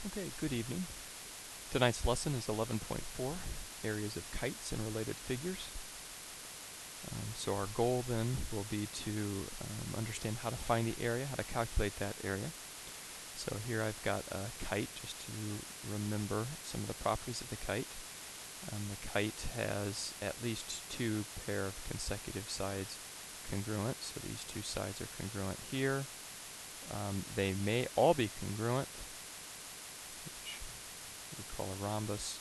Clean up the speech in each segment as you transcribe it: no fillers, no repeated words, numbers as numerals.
Okay, good evening. Tonight's lesson is 11.4, areas of kites and related figures. So our goal then will be to understand how to find the area, how to calculate that area. So here I've got a kite, just to remember some of the properties of the kite. The kite has at least two pair of consecutive sides congruent, so these two sides are congruent here. They may all be congruent, which we call a rhombus,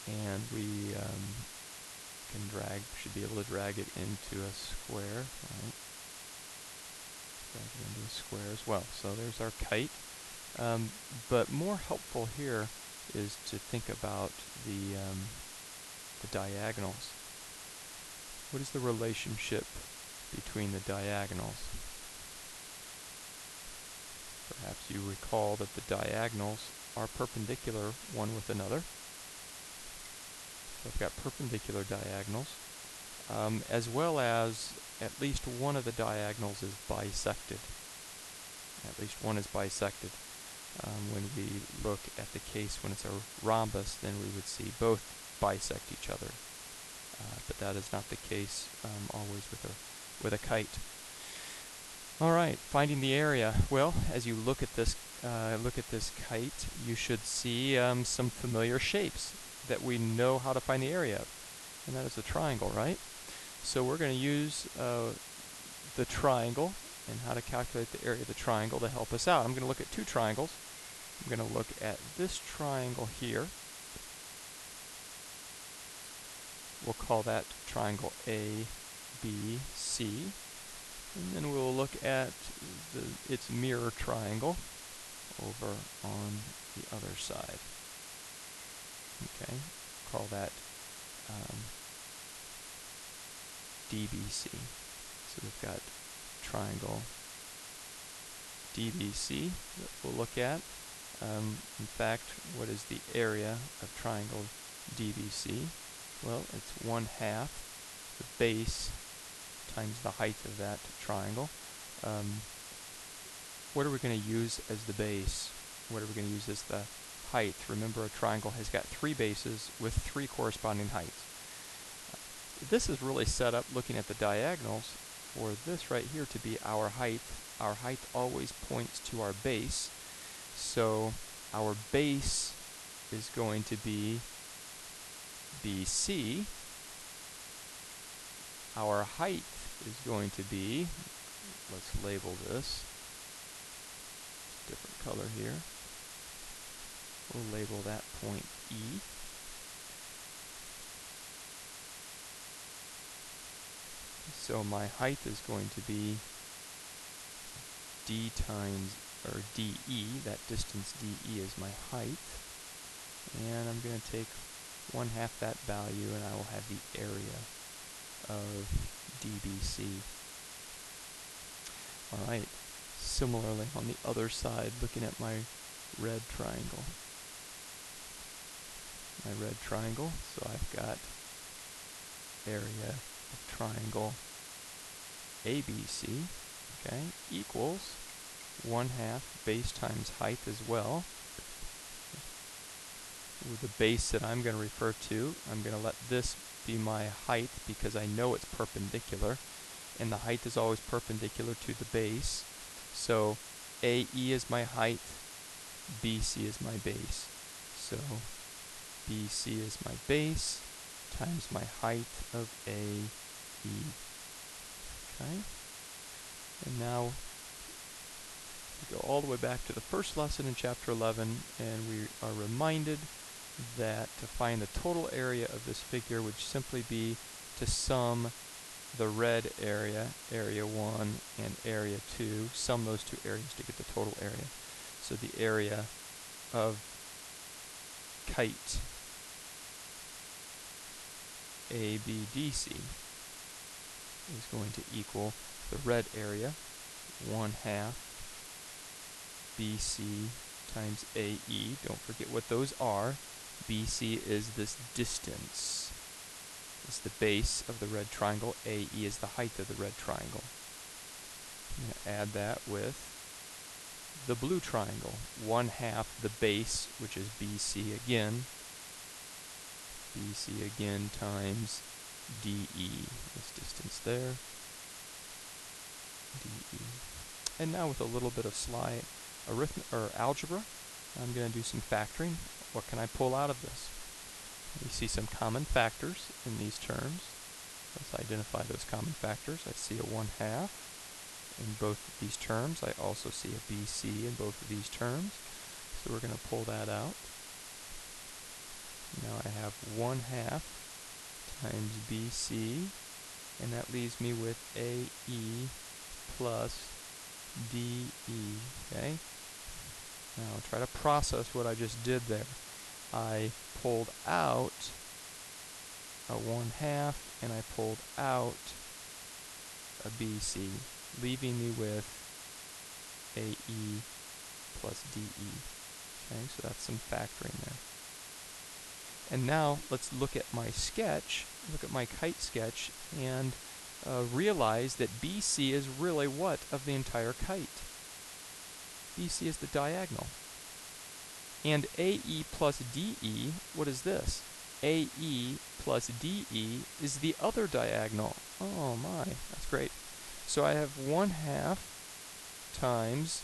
and we should be able to drag it into a square, right? Drag it into a square as well. So there's our kite. But more helpful here is to think about the diagonals. What is the relationship between the diagonals? Perhaps you recall that the diagonals are perpendicular one with another. So I've got perpendicular diagonals, as well as at least one of the diagonals is bisected. At least one is bisected. When we look at the case when it's a rhombus, then we would see both bisect each other. But that is not the case always with a kite. All right, finding the area. Well, as you look at this kite, you should see some familiar shapes that we know how to find the area of, and that is a triangle, right? So we're going to use the triangle and how to calculate the area of the triangle to help us out. I'm going to look at two triangles. I'm going to look at this triangle here. We'll call that triangle ABC. And then we'll look at its mirror triangle over on the other side. Okay, call that DBC. So we've got triangle DBC that we'll look at. In fact, what is the area of triangle DBC? Well, it's 1/2 the base times the height of that triangle. What are we going to use as the base? What are we going to use as the height? Remember, a triangle has got three bases with three corresponding heights. This is really set up looking at the diagonals for this right here to be our height. Our height always points to our base. So our base is going to be BC. Our height is going to be, let's label this, different color here. We'll label that point E. So my height is going to be D times, or DE, that distance DE is my height. And I'm going to take 1/2 that value and I will have the area of DBC. Alright, similarly on the other side, looking at my red triangle. My red triangle, so I've got area of triangle ABC, okay, equals 1/2 base times height as well. With the base that I'm going to refer to, I'm going to let this be my height because I know it's perpendicular, and the height is always perpendicular to the base. So AE is my height, BC is my base. So BC is my base times my height of AE. Okay? And now we go all the way back to the first lesson in chapter 11, and we are reminded that to find the total area of this figure would simply be to sum the red area, area 1, and area 2, sum those two areas to get the total area. So the area of kite ABDC is going to equal the red area, 1/2 BC times AE. Don't forget what those are. BC is this distance. It's the base of the red triangle. AE is the height of the red triangle. I'm going to add that with the blue triangle. 1/2 the base, which is BC again, times DE, this distance there, DE. And now with a little bit of sly algebra, I'm going to do some factoring. What can I pull out of this? We see some common factors in these terms. Let's identify those common factors. I see a 1/2 in both of these terms. I also see a BC in both of these terms. So we're going to pull that out. Now I have 1/2 times BC, and that leaves me with AE plus DE, okay? Now I'll try to process what I just did there. I pulled out a 1/2, and I pulled out a BC, leaving me with AE plus DE. Okay, so that's some factoring there. And now let's look at my sketch, look at my kite sketch, and realize that BC is really what of the entire kite? BC is the diagonal. And AE plus DE, what is this? AE plus DE is the other diagonal. Oh my, that's great. So I have 1/2 times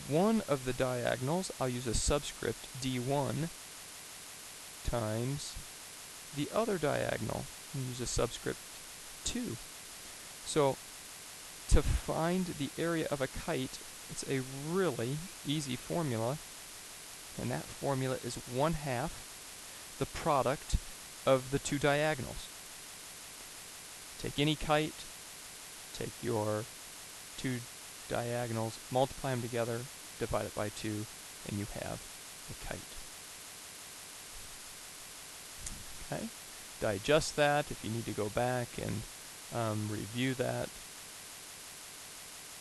one of the diagonals, I'll use a subscript D1, times the other diagonal, and use a subscript 2. So to find the area of a kite, it's a really easy formula, and that formula is 1/2 the product of the two diagonals. Take any kite, take your two diagonals, multiply them together, divide it by 2, and you have a kite. Okay? Digest that if you need to go back and review that.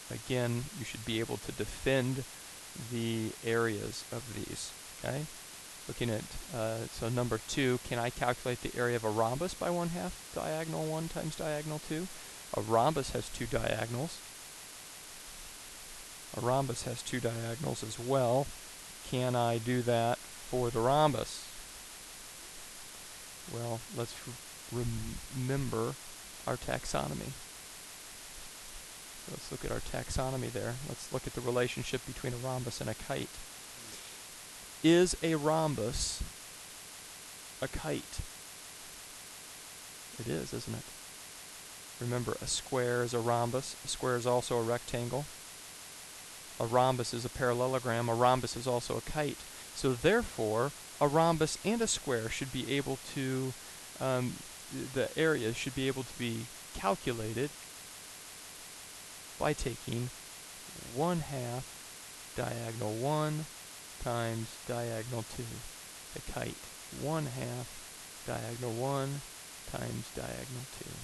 Again, you should be able to defend the areas of these. Okay? Looking at, so number 2, can I calculate the area of a rhombus by 1/2 diagonal 1 times diagonal 2? A rhombus has 2 diagonals. A rhombus has 2 diagonals as well. Can I do that for the rhombus? Well, let's remember our taxonomy. So let's look at our taxonomy there. Let's look at the relationship between a rhombus and a kite. Is a rhombus a kite? It is, isn't it? Remember, a square is a rhombus. A square is also a rectangle. A rhombus is a parallelogram. A rhombus is also a kite. So therefore, a rhombus and a square should be able to, the area should be able to be calculated by taking 1/2 diagonal 1 times diagonal 2. The kite, 1/2 diagonal 1 times diagonal 2.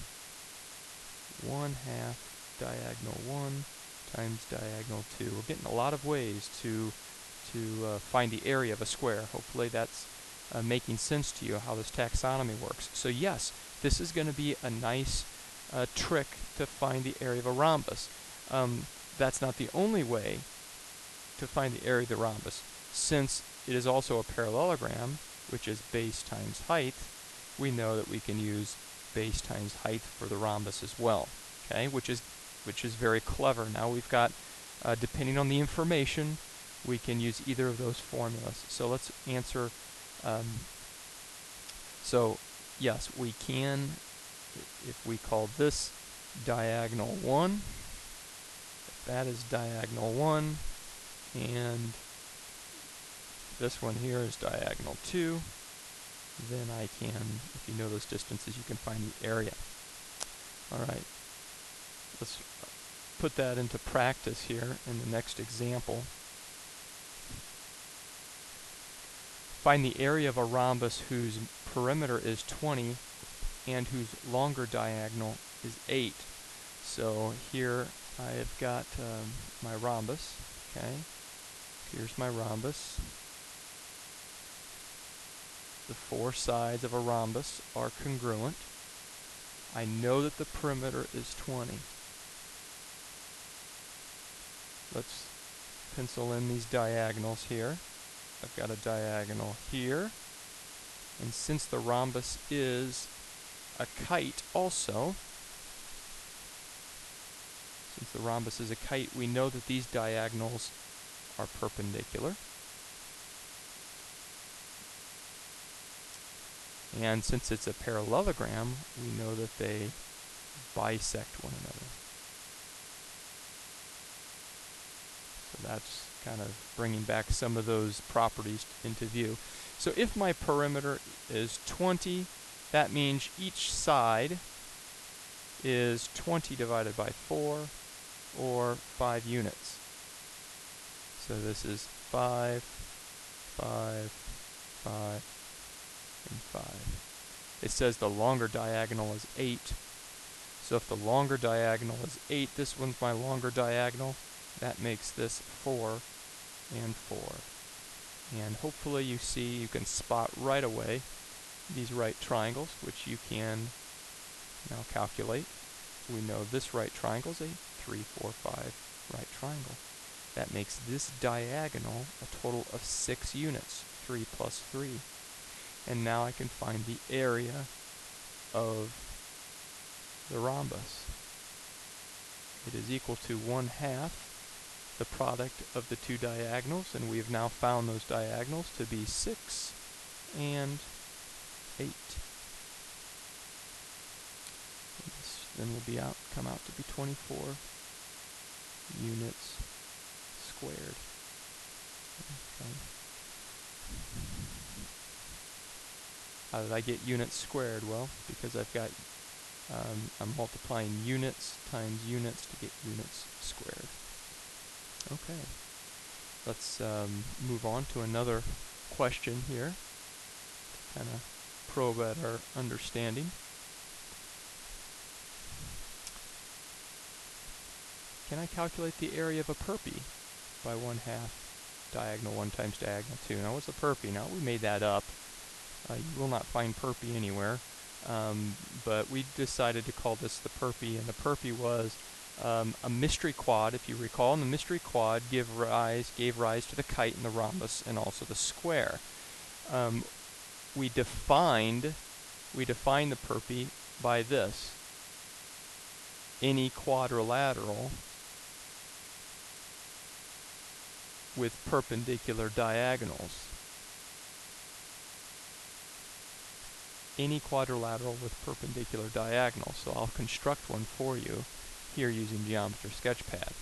1/2 diagonal 1 times diagonal 2. We're getting a lot of ways to find the area of a square. Hopefully that's making sense to you how this taxonomy works. So yes, this is going to be a nice trick to find the area of a rhombus. That's not the only way to find the area of the rhombus. Since it is also a parallelogram, which is base times height, we know that we can use base times height for the rhombus as well. Okay, which is very clever. Now we've got, depending on the information, we can use either of those formulas. So let's answer. So yes, we can, if we call this diagonal 1, if that is diagonal 1, and this one here is diagonal 2, then I can, if you know those distances, you can find the area. Alright, let's put that into practice here in the next example. Find the area of a rhombus whose perimeter is 20 and whose longer diagonal is 8. So here I have got my rhombus. Okay, here's my rhombus. The 4 sides of a rhombus are congruent. I know that the perimeter is 20. let's pencil in these diagonals here. I've got a diagonal here, and since the rhombus is a kite also, since the rhombus is a kite, we know that these diagonals are perpendicular. And since it's a parallelogram, we know that they bisect one another. So that's kind of bringing back some of those properties into view. So if my perimeter is 20, that means each side is 20 divided by 4, or 5 units. So this is 5, 5, 5, and 5. It says the longer diagonal is 8. So if the longer diagonal is 8, this one's my longer diagonal. That makes this 4 and 4. And hopefully you see, you can spot right away these right triangles, which you can now calculate. We know this right triangle is a 3, 4, 5 right triangle. That makes this diagonal a total of 6 units, 3 plus 3. And now I can find the area of the rhombus. It is equal to 1/2 the product of the two diagonals, and we have now found those diagonals to be 6 and 8. And this then will come out to be 24 units squared. Okay. How did I get units squared? Well, because I've got I'm multiplying units times units to get units squared. Okay, let's move on to another question here to kind of probe at our understanding. Can I calculate the area of a perpy by 1/2 diagonal 1 times diagonal 2? Now what's a perpy? Now we made that up. You will not find perpy anywhere. But we decided to call this the perpy, and the perpy was a mystery quad, if you recall, and the mystery quad gave rise to the kite and the rhombus and also the square. We defined the perpy by this: any quadrilateral with perpendicular diagonals. Any quadrilateral with perpendicular diagonals. So I'll construct one for you here using Geometry Sketchpad.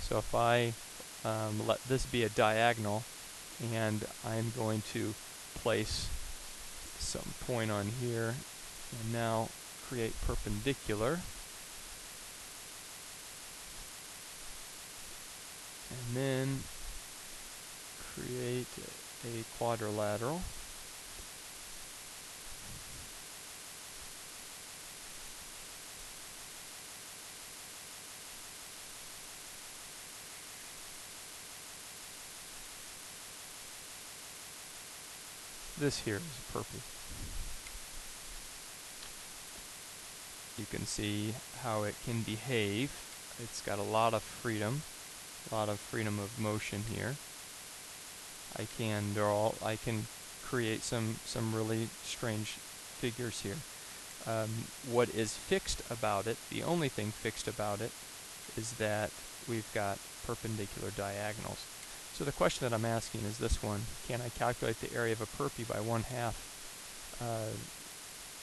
So if I let this be a diagonal, and I'm going to place some point on here, and now create perpendicular, and then create a quadrilateral. This here is a perpy. You can see how it can behave. It's got a lot of freedom of motion here. I can create some really strange figures here. What is fixed about it, the only thing fixed about it, is that we've got perpendicular diagonals. So the question that I'm asking is this one: can I calculate the area of a perpy by 1/2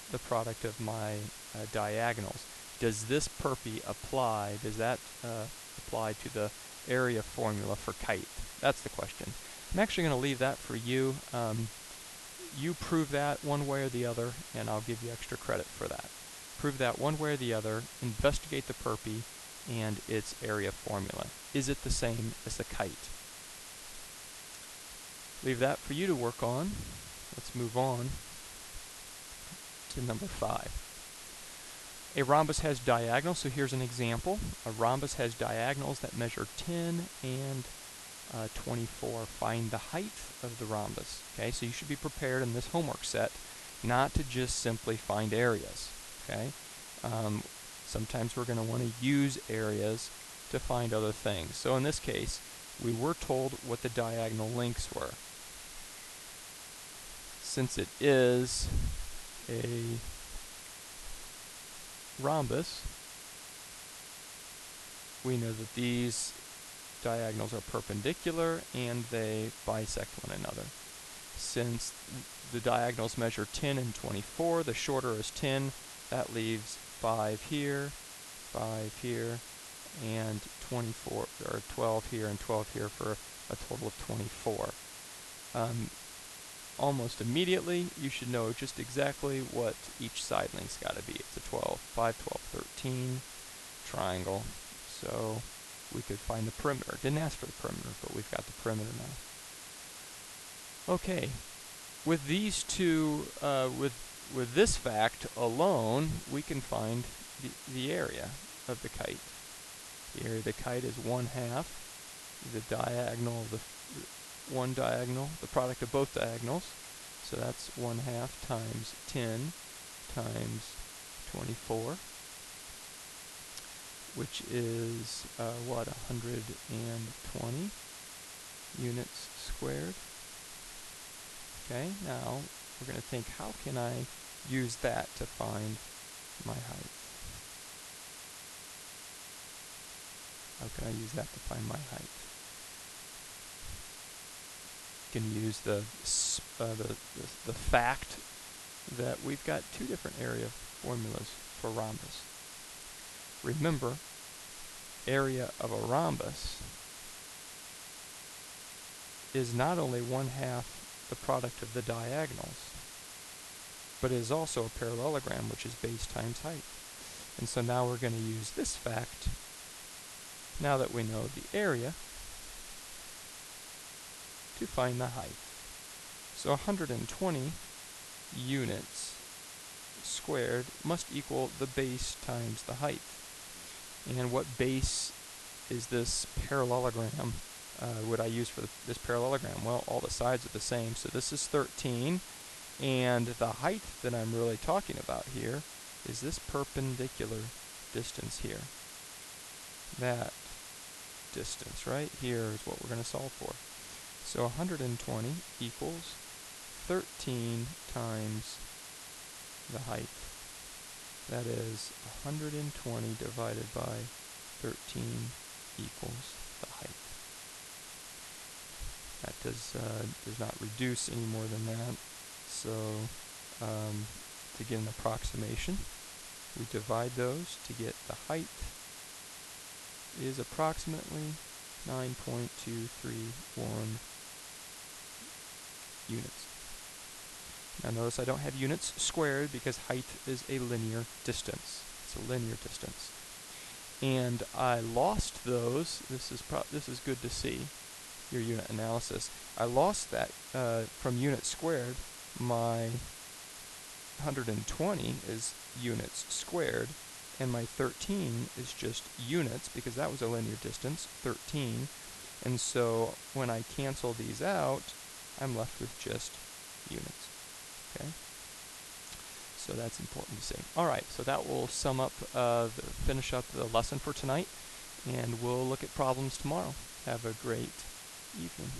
the product of my diagonals? Does this perpy apply? Does that apply to the area formula for kite? That's the question. I'm actually going to leave that for you. You prove that one way or the other, and I'll give you extra credit for that. Prove that one way or the other. Investigate the perpy and its area formula. Is it the same as the kite? Leave that for you to work on. Let's move on to number 5. A rhombus has diagonals, so here's an example. A rhombus has diagonals that measure 10 and 24. Find the height of the rhombus. Okay, so you should be prepared in this homework set not to just simply find areas. Okay, sometimes we're going to want to use areas to find other things. So in this case, we were told what the diagonal lengths were. Since it is a rhombus, we know that these diagonals are perpendicular and they bisect one another. Since the diagonals measure 10 and 24, the shorter is 10, that leaves 5 here, and 24, or 12 here and 12 here for a total of 24. Almost immediately, you should know just exactly what each side length's got to be. It's a 12, 5, 12, 13 triangle. So we could find the perimeter. Didn't ask for the perimeter, but we've got the perimeter now. Okay, with these two, with this fact alone, we can find the area of the kite. The area of the kite is 1/2 the diagonal of the one diagonal, the product of both diagonals. So that's 1/2 times 10 times 24, which is what, 120 units squared. Okay, now we're going to think, how can I use that to find my height? How can I use that to find my height? You can use the fact that we've got two different area formulas for rhombus. Remember, area of a rhombus is not only 1/2 the product of the diagonals, but it is also a parallelogram, which is base times height. And so now we're going to use this fact, now that we know the area, to find the height. So 120 units squared must equal the base times the height. And what base is this parallelogram would I use for this parallelogram? Well, all the sides are the same, so this is 13, and the height that I'm really talking about here is this perpendicular distance here. That distance right here is what we're going to solve for. So 120 equals 13 times the height. That is 120 divided by 13 equals the height. That does not reduce any more than that. So to get an approximation, we divide those to get the height is approximately 9.231 units. Now notice I don't have units squared because height is a linear distance. It's a linear distance. And I lost those. This is good to see, your unit analysis. I lost that from units squared. My 120 is units squared, and my 13 is just units because that was a linear distance, 13. And so when I cancel these out, I'm left with just units. Okay? So that's important to see. Alright, so that will sum up, finish up the lesson for tonight, and we'll look at problems tomorrow. Have a great evening.